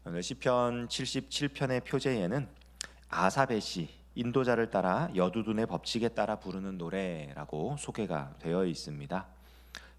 오늘 시편 77편의 표제에는 아삽의 시, 인도자를 따라 여두둔의 법칙에 따라 부르는 노래라고 소개가 되어 있습니다.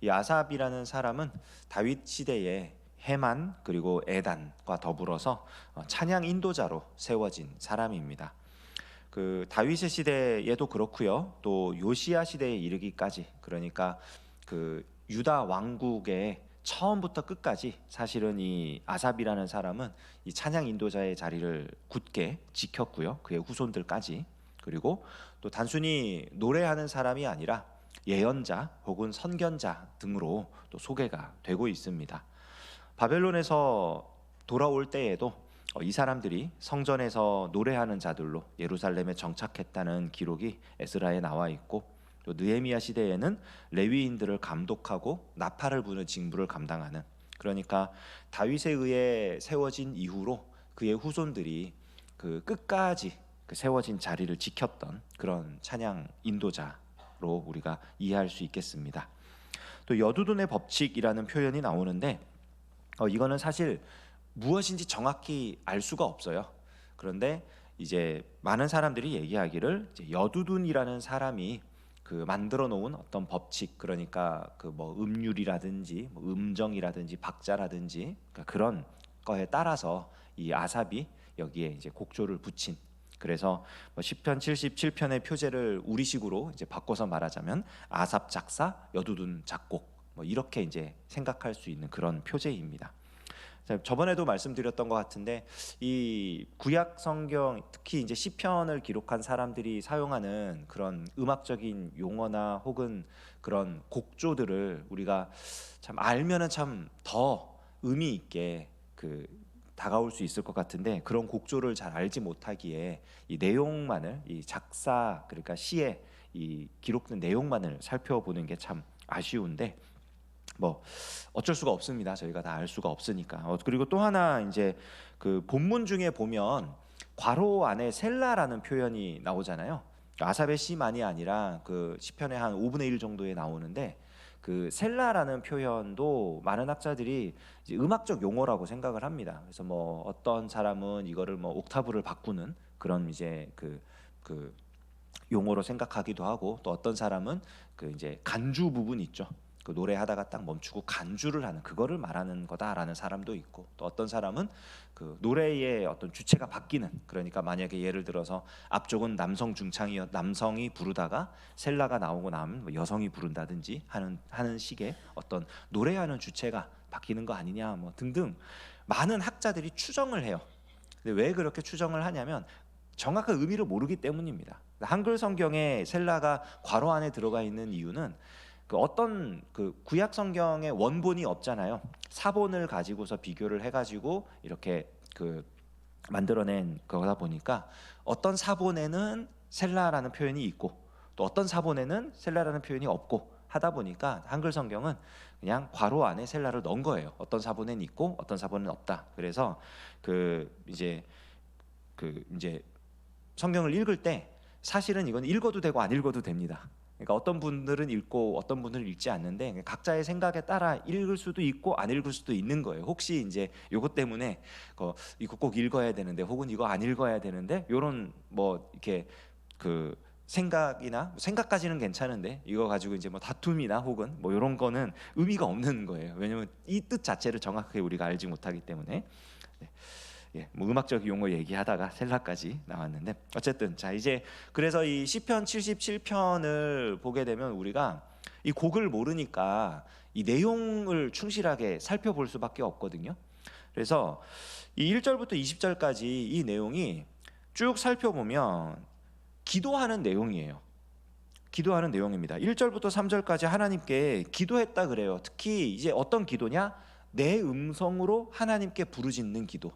이 아삽이라는 사람은 다윗 시대에 헤만 그리고 에단과 더불어서 찬양 인도자로 세워진 사람입니다. 그 다윗의 시대에도 그렇고요. 또 요시야 시대에 이르기까지, 그러니까 그 유다 왕국의 처음부터 끝까지 사실은 이 아삽이라는 사람은 이 찬양 인도자의 자리를 굳게 지켰고요. 그의 후손들까지. 그리고 또 단순히 노래하는 사람이 아니라 예언자 혹은 선견자 등으로 또 소개가 되고 있습니다. 바벨론에서 돌아올 때에도 이 사람들이 성전에서 노래하는 자들로 예루살렘에 정착했다는 기록이 에스라에 나와 있고, 또 느헤미야 시대에는 레위인들을 감독하고 나팔을 부는 직무를 감당하는, 그러니까 다윗에 의해 세워진 이후로 그의 후손들이 그 끝까지 그 세워진 자리를 지켰던 그런 찬양 인도자로 우리가 이해할 수 있겠습니다. 또 여두둔의 법칙이라는 표현이 나오는데 이거는 사실 무엇인지 정확히 알 수가 없어요. 그런데 이제 많은 사람들이 얘기하기를 이제 여두둔이라는 사람이 그 만들어 놓은 어떤 법칙, 그러니까 그 뭐 음률이라든지 뭐 음정이라든지 박자라든지 그러니까 그런 거에 따라서 이 아삽이 여기에 이제 곡조를 붙인, 그래서 뭐 시편 77편의 표제를 우리식으로 이제 바꿔서 말하자면 아삽 작사, 여두둔 작곡, 뭐 이렇게 이제 생각할 수 있는 그런 표제입니다. 저번에도 말씀드렸던 것 같은데 이 구약 성경, 특히 이제 시편을 기록한 사람들이 사용하는 그런 음악적인 용어나 혹은 그런 곡조들을 우리가 참 알면은 참 더 의미 있게 그 다가올 수 있을 것 같은데, 그런 곡조를 잘 알지 못하기에 이 내용만을, 이 작사 그러니까 시의 이 기록된 내용만을 살펴보는 게 참 아쉬운데 뭐 어쩔 수가 없습니다. 저희가 다 알 수가 없으니까. 그리고 또 하나 이제 그 본문 중에 보면 괄호 안에 셀라라는 표현이 나오잖아요. 아삽의 시만이 아니라 그 시편의 한 5분의 1 정도에 나오는데, 그 셀라라는 표현도 많은 학자들이 이제 음악적 용어라고 생각을 합니다. 그래서 뭐 어떤 사람은 이거를 뭐 옥타브를 바꾸는 그런 이제 그 용어로 생각하기도 하고, 또 어떤 사람은 그 이제 간주 부분 있죠. 그 노래하다가 딱 멈추고 간주를 하는 그거를 말하는 거다라는 사람도 있고, 또 어떤 사람은 그 노래의 어떤 주체가 바뀌는, 그러니까 만약에 예를 들어서 앞쪽은 남성 중창이었 남성이 부르다가 셀라가 나오고 나면 뭐 여성이 부른다든지 하는 식의 어떤 노래하는 주체가 바뀌는 거 아니냐 뭐 등등 많은 학자들이 추정을 해요. 근데 왜 그렇게 추정을 하냐면 정확한 의미를 모르기 때문입니다. 한글 성경에 셀라가 괄호 안에 들어가 있는 이유는 그 어떤 그 구약 성경의 원본이 없잖아요. 사본을 가지고서 비교를 해가지고 이렇게 그 만들어낸 거다 보니까 어떤 사본에는 셀라라는 표현이 있고 또 어떤 사본에는 셀라라는 표현이 없고 하다 보니까 한글 성경은 그냥 괄호 안에 셀라를 넣은 거예요. 어떤 사본에는 있고 어떤 사본에는 없다. 그래서 이제 성경을 읽을 때 사실은 이건 읽어도 되고 안 읽어도 됩니다. 그러니까 어떤 분들은 읽고 어떤 분들은 읽지 않는데 각자의 생각에 따라 읽을 수도 있고 안 읽을 수도 있는 거예요. 혹시 이제 요것 때문에 이거 꼭 읽어야 되는데 혹은 이거 안 읽어야 되는데 요런 뭐 이렇게 그 생각까지는 괜찮은데 이거 가지고 이제 뭐 다툼이나 혹은 뭐 요런 거는 의미가 없는 거예요. 왜냐면 이 뜻 자체를 정확하게 우리가 알지 못하기 때문에. 네. 예, 뭐 음악적 용어 얘기하다가 셀라까지 나왔는데 어쨌든 자 이제 그래서 이 시편 77편을 보게 되면 우리가 이 곡을 모르니까 이 내용을 충실하게 살펴볼 수밖에 없거든요. 그래서 이 1절부터 20절까지 이 내용이 쭉 살펴보면 기도하는 내용이에요. 기도하는 내용입니다. 1절부터 3절까지 하나님께 기도했다 그래요. 특히 이제 어떤 기도냐? 내 음성으로 하나님께 부르짖는 기도.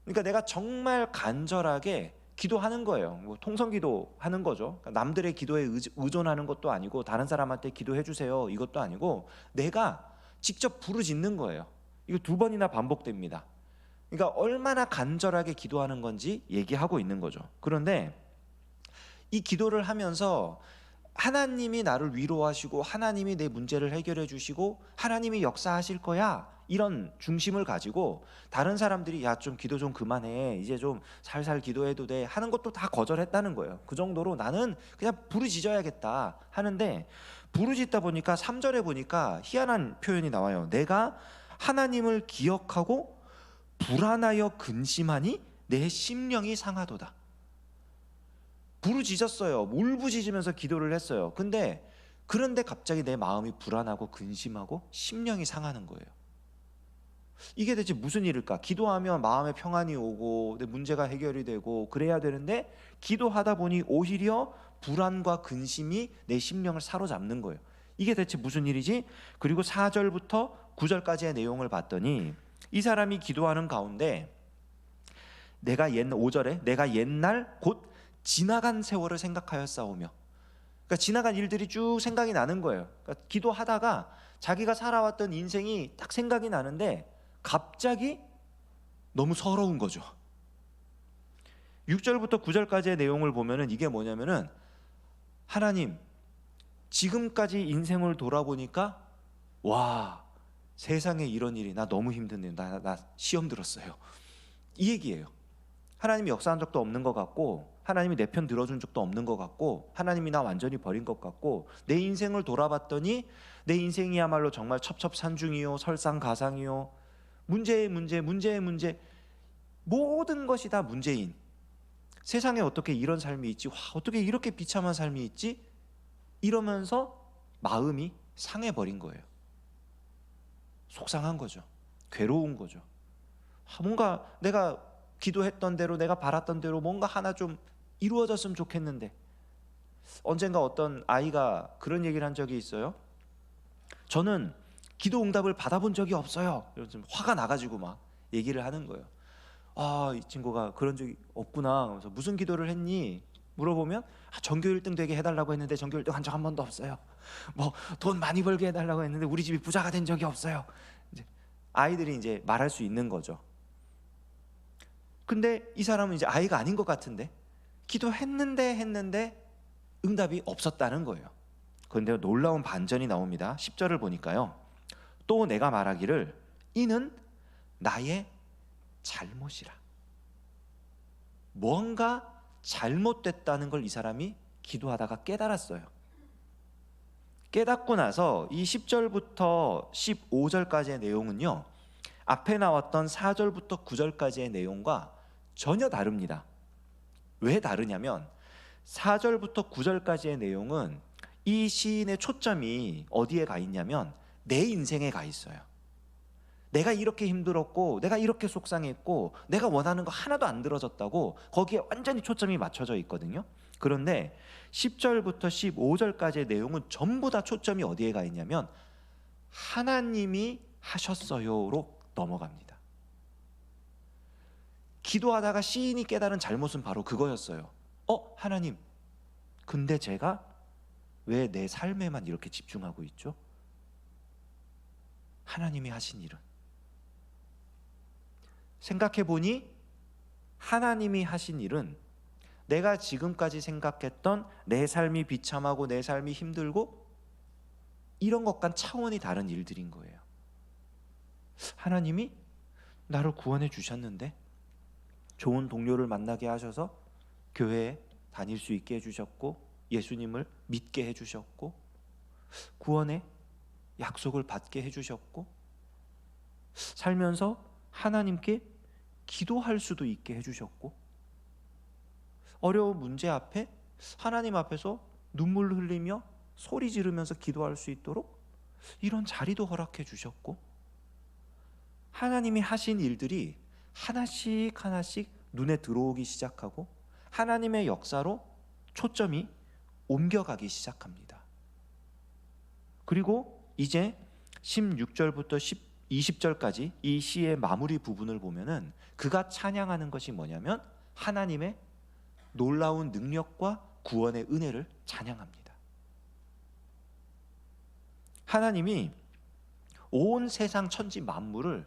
그러니까 내가 정말 간절하게 기도하는 거예요. 뭐 통성기도 하는 거죠. 그러니까 남들의 기도에 의존하는 것도 아니고 다른 사람한테 기도해 주세요 이것도 아니고 내가 직접 부르짖는 거예요. 이거 2번이나 반복됩니다. 그러니까 얼마나 간절하게 기도하는 건지 얘기하고 있는 거죠. 그런데 이 기도를 하면서 하나님이 나를 위로하시고 하나님이 내 문제를 해결해 주시고 하나님이 역사하실 거야, 이런 중심을 가지고 다른 사람들이 야 좀 기도 좀 그만해, 이제 좀 살살 기도해도 돼 하는 것도 다 거절했다는 거예요. 그 정도로 나는 그냥 부르짖어야겠다 하는데, 부르짖다 보니까 3절에 보니까 희한한 표현이 나와요. 내가 하나님을 기억하고 불안하여 근심하니 내 심령이 상하도다. 부르짖었어요. 울부짖으면서 기도를 했어요. 그런데 갑자기 내 마음이 불안하고 근심하고 심령이 상하는 거예요. 이게 대체 무슨 일일까? 기도하면 마음에 평안이 오고 내 문제가 해결이 되고 그래야 되는데, 기도하다 보니 오히려 불안과 근심이 내 심령을 사로잡는 거예요. 이게 대체 무슨 일이지? 그리고 4절부터 9절까지의 내용을 봤더니 이 사람이 기도하는 가운데 5절에 내가 옛날 곧 지나간 세월을 생각하였사오며, 그러니까 지나간 일들이 쭉 생각이 나는 거예요. 그러니까 기도하다가 자기가 살아왔던 인생이 딱 생각이 나는데 갑자기 너무 서러운 거죠. 6절부터 9절까지의 내용을 보면은 이게 뭐냐면은, 하나님, 지금까지 인생을 돌아보니까 와, 세상에 이런 일이, 나 너무 힘드네요. 나 시험 들었어요. 이 얘기예요. 하나님이 역사한 적도 없는 것 같고, 하나님이 내 편 들어준 적도 없는 것 같고, 하나님이 나 완전히 버린 것 같고, 내 인생을 돌아봤더니 내 인생이야말로 정말 첩첩산중이요 설상가상이요, 문제의 문제, 모든 것이 다 문제인, 세상에 어떻게 이런 삶이 있지, 와, 어떻게 이렇게 비참한 삶이 있지, 이러면서 마음이 상해버린 거예요. 속상한 거죠. 괴로운 거죠. 뭔가 내가 기도했던 대로, 내가 바랐던 대로 뭔가 하나 좀 이루어졌으면 좋겠는데. 언젠가 어떤 아이가 그런 얘기를 한 적이 있어요. 저는 기도 응답을 받아본 적이 없어요. 좀 화가 나가지고 막 얘기를 하는 거예요. 아, 이 친구가 그런 적이 없구나. 그래서 무슨 기도를 했니? 물어보면 전교 1등 되게 해달라고 했는데 전교 1등 한 적 한 번도 없어요. 뭐 돈 많이 벌게 해달라고 했는데 우리 집이 부자가 된 적이 없어요. 이제 아이들이 이제 말할 수 있는 거죠. 근데 이 사람은 이제 아이가 아닌 것 같은데 기도했는데 응답이 없었다는 거예요. 그런데 놀라운 반전이 나옵니다. 10절을 보니까요, 또 내가 말하기를 이는 나의 잘못이라. 뭔가 잘못됐다는 걸 이 사람이 기도하다가 깨달았어요. 깨닫고 나서 이 10절부터 15절까지의 내용은요, 앞에 나왔던 4절부터 9절까지의 내용과 전혀 다릅니다. 왜 다르냐면 4절부터 9절까지의 내용은 이 시인의 초점이 어디에 가 있냐면 내 인생에 가 있어요. 내가 이렇게 힘들었고, 내가 이렇게 속상했고, 내가 원하는 거 하나도 안 들어졌다고 거기에 완전히 초점이 맞춰져 있거든요. 그런데 10절부터 15절까지의 내용은 전부 다 초점이 어디에 가 있냐면 하나님이 하셨어요로 넘어갑니다. 기도하다가 시인이 깨달은 잘못은 바로 그거였어요. 하나님, 근데 제가 왜 내 삶에만 이렇게 집중하고 있죠? 하나님이 하신 일은, 생각해보니 하나님이 하신 일은 내가 지금까지 생각했던 내 삶이 비참하고 내 삶이 힘들고 이런 것과는 차원이 다른 일들인 거예요. 하나님이 나를 구원해 주셨는데, 좋은 동료를 만나게 하셔서 교회에 다닐 수 있게 해주셨고, 예수님을 믿게 해주셨고, 구원의 약속을 받게 해주셨고, 살면서 하나님께 기도할 수도 있게 해주셨고, 어려운 문제 앞에 하나님 앞에서 눈물 흘리며 소리 지르면서 기도할 수 있도록 이런 자리도 허락해 주셨고, 하나님이 하신 일들이 하나씩 하나씩 눈에 들어오기 시작하고 하나님의 역사로 초점이 옮겨가기 시작합니다. 그리고 이제 16절부터 20절까지 이 시의 마무리 부분을 보면은 그가 찬양하는 것이 뭐냐면 하나님의 놀라운 능력과 구원의 은혜를 찬양합니다. 하나님이 온 세상 천지 만물을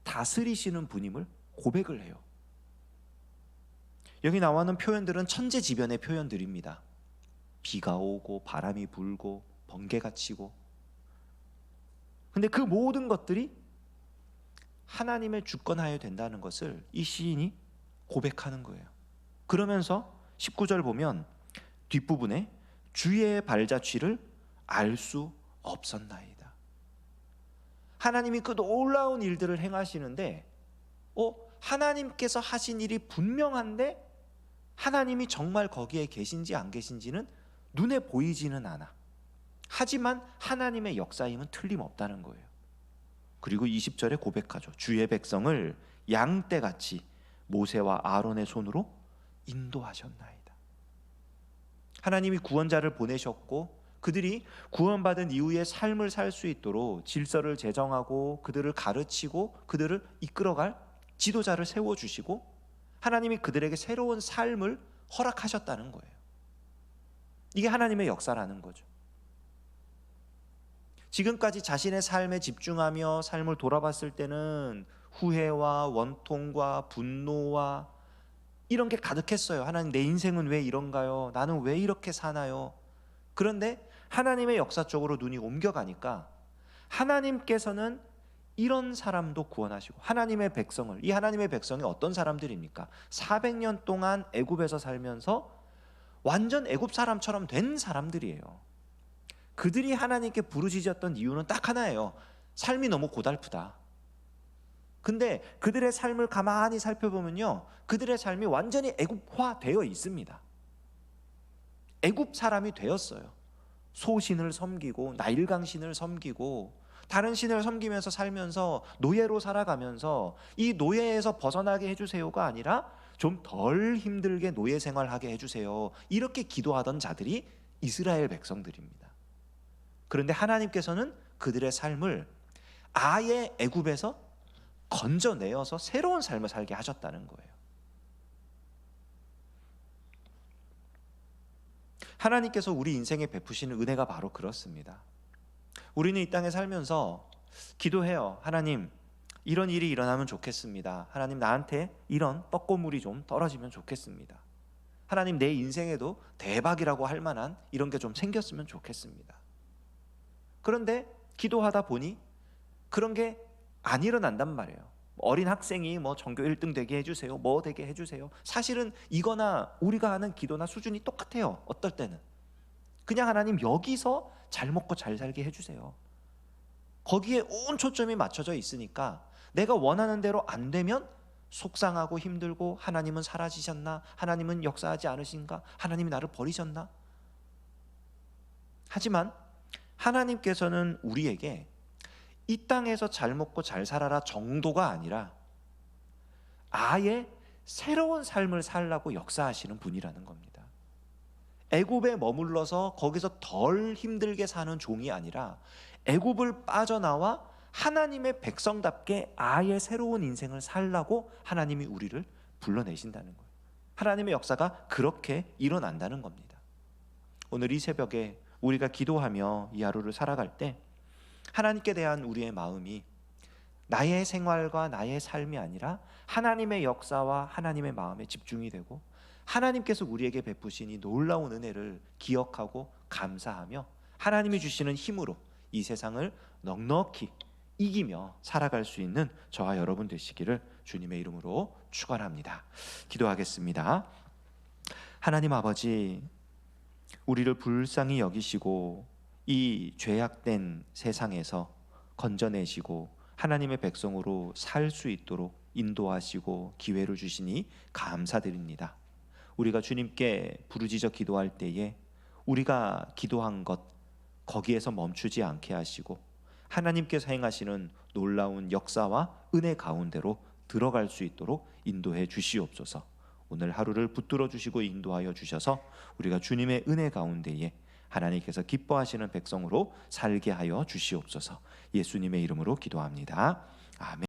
다스리시는 분임을 고백을 해요. 여기 나오는 표현들은 천재지변의 표현들입니다. 비가 오고 바람이 불고 번개가 치고, 근데 그 모든 것들이 하나님의 주권하여 된다는 것을 이 시인이 고백하는 거예요. 그러면서 19절 보면 뒷부분에 주의 발자취를 알 수 없었나이다. 하나님이 그 놀라운 일들을 행하시는데 하나님께서 하신 일이 분명한데 하나님이 정말 거기에 계신지 안 계신지는 눈에 보이지는 않아. 하지만 하나님의 역사임은 틀림없다는 거예요. 그리고 20절에 고백하죠. 주의 백성을 양떼같이 모세와 아론의 손으로 인도하셨나이다. 하나님이 구원자를 보내셨고 그들이 구원받은 이후의 삶을 살 수 있도록 질서를 제정하고 그들을 가르치고 그들을 이끌어갈 지도자를 세워주시고 하나님이 그들에게 새로운 삶을 허락하셨다는 거예요. 이게 하나님의 역사라는 거죠. 지금까지 자신의 삶에 집중하며 삶을 돌아봤을 때는 후회와 원통과 분노와 이런 게 가득했어요. 하나님, 내 인생은 왜 이런가요? 나는 왜 이렇게 사나요? 그런데 하나님의 역사 쪽으로 눈이 옮겨가니까 하나님께서는 이런 사람도 구원하시고 하나님의 백성을, 이 하나님의 백성이 어떤 사람들입니까? 400년 동안 애굽에서 살면서 완전 애굽 사람처럼 된 사람들이에요. 그들이 하나님께 부르짖었던 이유는 딱 하나예요. 삶이 너무 고달프다. 근데 그들의 삶을 가만히 살펴보면요, 그들의 삶이 완전히 애굽화 되어 있습니다. 애굽 사람이 되었어요. 소신을 섬기고 나일강신을 섬기고 다른 신을 섬기면서 살면서 노예로 살아가면서 이 노예에서 벗어나게 해주세요가 아니라 좀 덜 힘들게 노예 생활하게 해주세요, 이렇게 기도하던 자들이 이스라엘 백성들입니다. 그런데 하나님께서는 그들의 삶을 아예 애굽에서 건져내어서 새로운 삶을 살게 하셨다는 거예요. 하나님께서 우리 인생에 베푸시는 은혜가 바로 그렇습니다. 우리는 이 땅에 살면서 기도해요. 하나님, 이런 일이 일어나면 좋겠습니다. 하나님, 나한테 이런 떡고물이 좀 떨어지면 좋겠습니다. 하나님, 내 인생에도 대박이라고 할 만한 이런 게 좀 생겼으면 좋겠습니다. 그런데 기도하다 보니 그런 게 안 일어난단 말이에요. 어린 학생이 전교 1등 되게 해주세요, 뭐 되게 해주세요. 사실은 이거나 우리가 하는 기도나 수준이 똑같아요. 어떨 때는 그냥 하나님, 여기서 잘 먹고 잘 살게 해주세요. 거기에 온 초점이 맞춰져 있으니까 내가 원하는 대로 안 되면 속상하고 힘들고, 하나님은 사라지셨나? 하나님은 역사하지 않으신가? 하나님이 나를 버리셨나? 하지만 하나님께서는 우리에게 이 땅에서 잘 먹고 잘 살아라 정도가 아니라 아예 새로운 삶을 살라고 역사하시는 분이라는 겁니다. 애굽에 머물러서 거기서 덜 힘들게 사는 종이 아니라 애굽을 빠져나와 하나님의 백성답게 아예 새로운 인생을 살라고 하나님이 우리를 불러내신다는 거예요. 하나님의 역사가 그렇게 일어난다는 겁니다. 오늘 이 새벽에 우리가 기도하며 이 하루를 살아갈 때 하나님께 대한 우리의 마음이 나의 생활과 나의 삶이 아니라 하나님의 역사와 하나님의 마음에 집중이 되고 하나님께서 우리에게 베푸신 이 놀라운 은혜를 기억하고 감사하며 하나님이 주시는 힘으로 이 세상을 넉넉히 이기며 살아갈 수 있는 저와 여러분 되시기를 주님의 이름으로 축원합니다. 기도하겠습니다. 하나님 아버지, 우리를 불쌍히 여기시고 이 죄악된 세상에서 건져내시고 하나님의 백성으로 살 수 있도록 인도하시고 기회를 주시니 감사드립니다. 우리가 주님께 부르짖어 기도할 때에 우리가 기도한 것 거기에서 멈추지 않게 하시고 하나님께서 행하시는 놀라운 역사와 은혜 가운데로 들어갈 수 있도록 인도해 주시옵소서. 오늘 하루를 붙들어 주시고 인도하여 주셔서 우리가 주님의 은혜 가운데에 하나님께서 기뻐하시는 백성으로 살게 하여 주시옵소서. 예수님의 이름으로 기도합니다. 아멘.